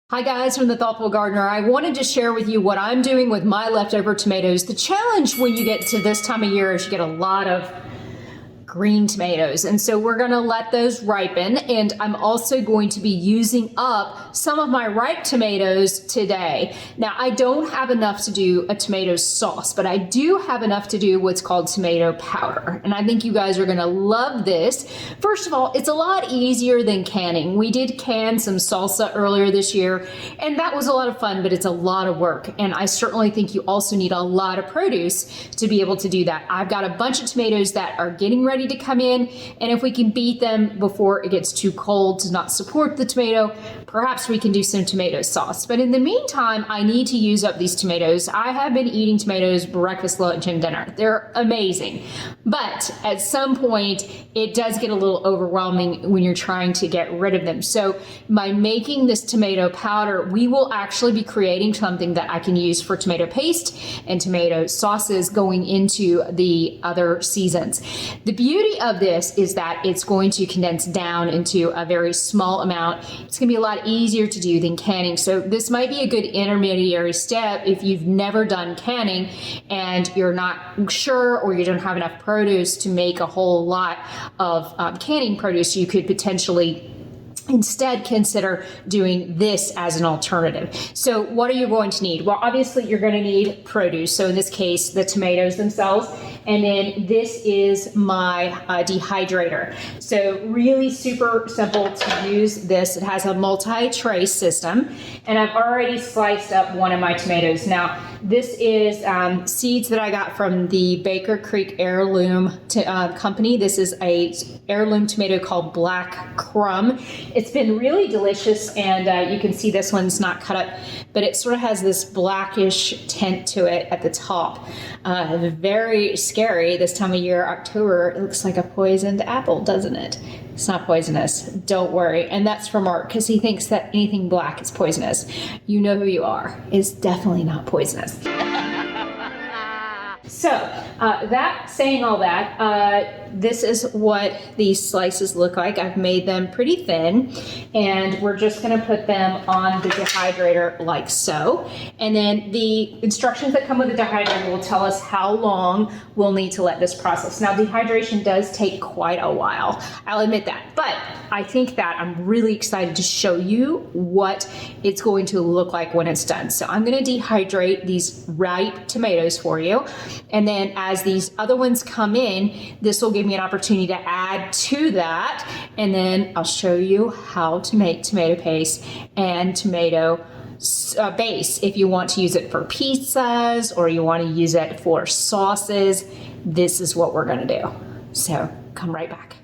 Hi guys from The Thoughtful Gardener. I wanted to share with you what I'm doing with my leftover tomatoes. The challenge when you get to this time of year is you get a lot of green tomatoes, and so we're going to let those ripen, and I'm also going to be using up some of my ripe tomatoes today. Now I don't have enough to do a tomato sauce, but I do have enough to do what's called tomato powder, and I think you guys are going to love this. First of all, it's a lot easier than canning. We did can some salsa earlier this year, and that was a lot of fun, but it's a lot of work, and I certainly think you also need a lot of produce to be able to do that. I've got a bunch of tomatoes that are getting ready to come in, and if we can beat them before it gets too cold to not support the tomato, perhaps we can do some tomato sauce. But in the meantime, I need to use up these tomatoes. I have been eating tomatoes breakfast, lunch, and dinner. They're amazing. But at some point, it does get a little overwhelming when you're trying to get rid of them. So by making this tomato powder, we will actually be creating something that I can use for tomato paste and tomato sauces going into the other seasons. The beauty of this is that it's going to condense down into a very small amount. It's going to be a lot easier to do than canning. So this might be a good intermediary step if you've never done canning and you're not sure, or you don't have enough produce to make a whole lot of canning produce. You could potentially instead consider doing this as an alternative. So what are you going to need? Well, obviously you're going to need produce. So in this case, the tomatoes themselves. And then this is my dehydrator. So really super simple to use this. It has a multi-tray system, and I've already sliced up one of my tomatoes. Now, this is seeds that I got from the Baker Creek Heirloom company. This is a heirloom tomato called Black Crumb. It's been really delicious, and you can see this one's not cut up, but it sort of has this blackish tint to it at the top. Very scary this time of year, October. It looks like a poisoned apple, doesn't it? It's not poisonous, don't worry. And that's from Mark, because he thinks that anything black is poisonous. You know who you are. It's definitely not poisonous. So, saying all that, this is what these slices look like. I've made them pretty thin, and we're just going to put them on the dehydrator like so. And then the instructions that come with the dehydrator will tell us how long we'll need to let this process. Now, dehydration does take quite a while. I'll admit that. But I think that I'm really excited to show you what it's going to look like when it's done. So I'm going to dehydrate these ripe tomatoes for you. And then as these other ones come in, this will give me an opportunity to add to that. And then I'll show you how to make tomato paste and tomato base. If you want to use it for pizzas or you want to use it for sauces, this is what we're going to do. So come right back.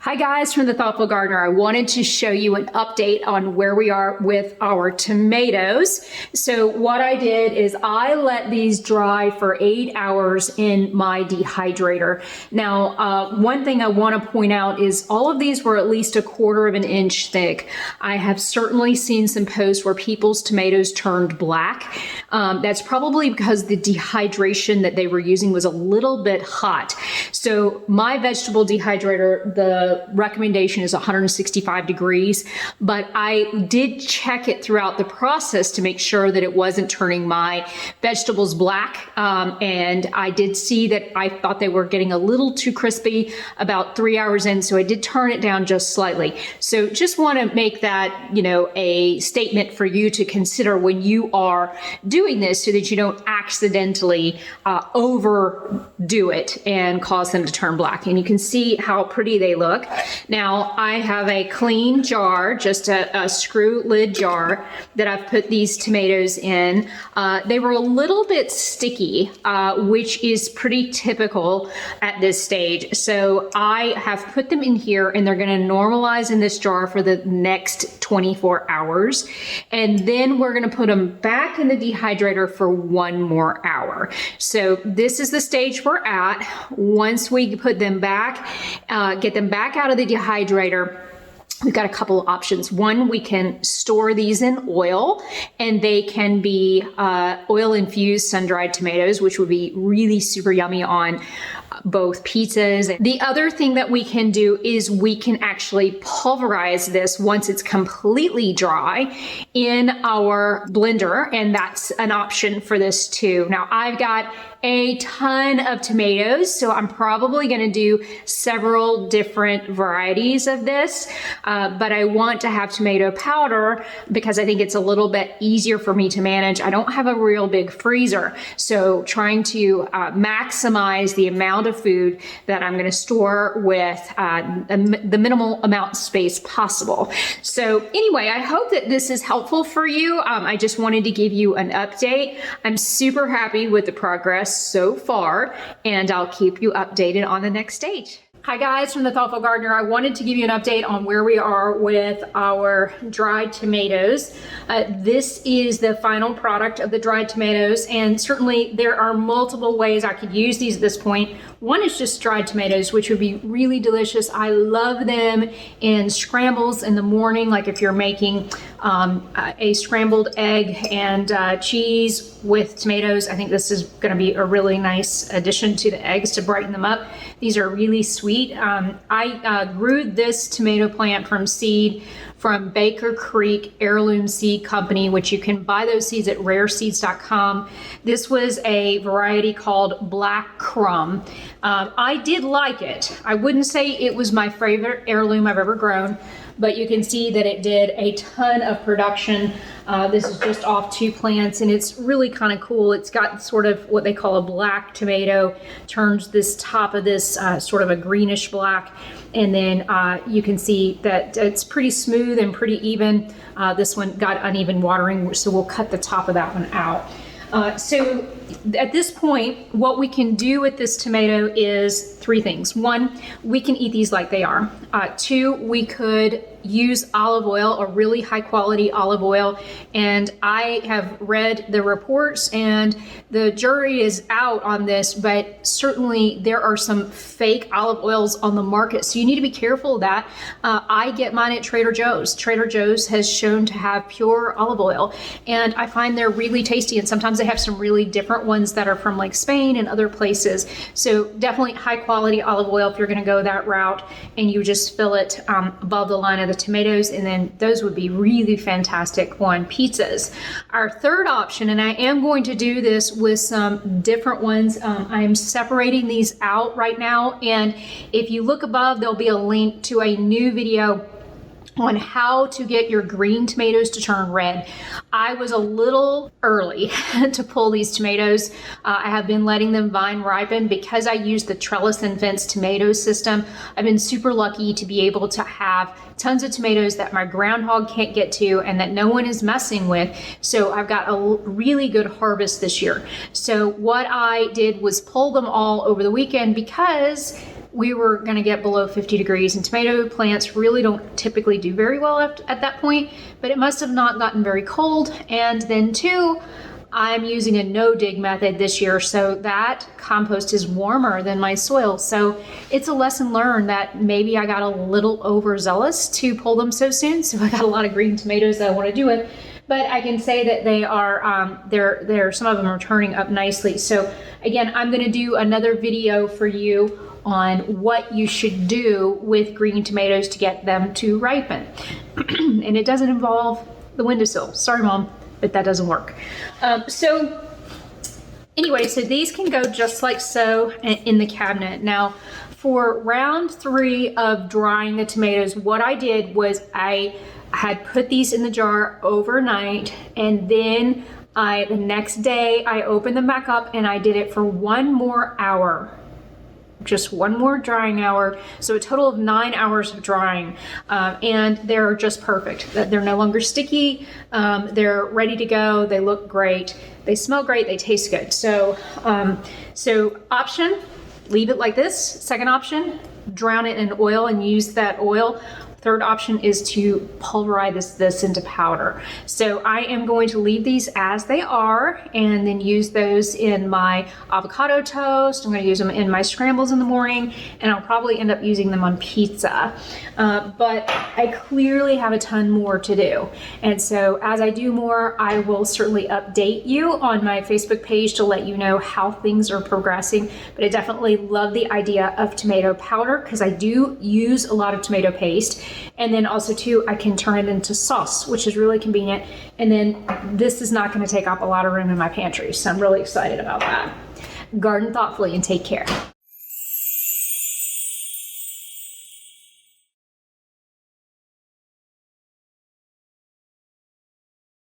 Hi guys from The Thoughtful Gardener. I wanted to show you an update on where we are with our tomatoes. So what I did is I let these dry for 8 hours in my dehydrator. Now, one thing I want to point out is all of these were at least 1/4 of an inch thick. I have certainly seen some posts where people's tomatoes turned black. That's probably because the dehydration that they were using was a little bit hot. So my vegetable dehydrator, the recommendation is 165 degrees, but I did check it throughout the process to make sure that it wasn't turning my vegetables black. And I did see that I thought they were getting a little too crispy about 3 hours in, so I did turn it down just slightly. So just want to make that, a statement for you to consider when you are doing this, so that you don't accidentally overdo it and cause them to turn black. And you can see how pretty they look. Now I have a clean jar, just a screw lid jar that I've put these tomatoes in. They were a little bit sticky, which is pretty typical at this stage. So I have put them in here, and they're going to normalize in this jar for the next 24 hours. And then we're going to put them back in the dehydrator for 1 more hour. So this is the stage we're at. Once we put them back, get them back out of the dehydrator, we've got a couple of options. One, we can store these in oil, and they can be oil infused sun-dried tomatoes, which would be really super yummy on both pizzas. The other thing that we can do is we can actually pulverize this once it's completely dry in our blender, and that's an option for this too. Now I've got a ton of tomatoes, so I'm probably going to do several different varieties of this, but I want to have tomato powder because I think it's a little bit easier for me to manage. I don't have a real big freezer, so trying to maximize the amount of food that I'm going to store with the minimal amount of space possible. So anyway, I hope that this is helpful for you. I just wanted to give you an update. I'm super happy with the progress so far, and I'll keep you updated on the next stage. Hi guys, from the Thoughtful Gardener. I wanted to give you an update on where we are with our dried tomatoes. This is the final product of the dried tomatoes, and certainly there are multiple ways I could use these at this point. One is just dried tomatoes, which would be really delicious. I love them in scrambles in the morning, like if you're making a scrambled egg and cheese with tomatoes. I think this is going to be a really nice addition to the eggs to brighten them up. These are really sweet. I grew this tomato plant from seed from Baker Creek Heirloom Seed Company, which you can buy those seeds at rareseeds.com. This was a variety called Black Crumb. I did like it. I wouldn't say it was my favorite heirloom I've ever grown, but you can see that it did a ton of production. This is just off 2 plants, and it's really kind of cool. It's got sort of what they call a black tomato, turns this top of this sort of a greenish black, and then you can see that it's pretty smooth and pretty even. This one got uneven watering, so we'll cut the top of that one out. So at this point, what we can do with this tomato is 3 things. 1, we can eat these like they are. 2, we could use olive oil, a really high quality olive oil. And I have read the reports and the jury is out on this, but certainly there are some fake olive oils on the market. So you need to be careful of that. I get mine at Trader Joe's. Trader Joe's has shown to have pure olive oil, and I find they're really tasty. And sometimes they have some really different ones that are from like Spain and other places. So definitely high quality olive oil if you're going to go that route, and you just fill it above the line of the tomatoes, and then those would be really fantastic on pizzas. Our third option, and I am going to do this with some different ones. I am separating these out right now, and if you look above, there'll be a link to a new video on how to get your green tomatoes to turn red. I was a little early to pull these tomatoes. I have been letting them vine ripen because I use the trellis and fence tomato system. I've been super lucky to be able to have tons of tomatoes that my groundhog can't get to and that no one is messing with. So I've got a really good harvest this year. So what I did was pull them all over the weekend because we were going to get below 50 degrees, and tomato plants really don't typically do very well at that point, but it must have not gotten very cold. And then 2, I'm using a no-dig method this year, so that compost is warmer than my soil. So it's a lesson learned that maybe I got a little overzealous to pull them so soon. So I got a lot of green tomatoes that I want to do it. But I can say that they are, they're some of them are turning up nicely. So again, I'm going to do another video for you on what you should do with green tomatoes to get them to ripen. And it doesn't involve the windowsill. Sorry, Mom, but that doesn't work. So anyway, so these can go just like so in the cabinet. Now, for round 3 of drying the tomatoes, what I did was I had put these in the jar overnight, and then the next day I opened them back up and I did it for 1 more hour. Just 1 more drying hour, so a total of 9 hours of drying, and they're just perfect. They're no longer sticky, they're ready to go, they look great, they smell great, they taste good. So option, leave it like this. Second option, drown it in oil and use that oil. Third option is to pulverize this into powder. So I am going to leave these as they are and then use those in my avocado toast. I'm going to use them in my scrambles in the morning, and I'll probably end up using them on pizza. But I clearly have a ton more to do. And so as I do more, I will certainly update you on my Facebook page to let you know how things are progressing. But I definitely love the idea of tomato powder because I do use a lot of tomato paste. And then also too, I can turn it into sauce, which is really convenient. And then this is not going to take up a lot of room in my pantry. So I'm really excited about that. Garden thoughtfully and take care.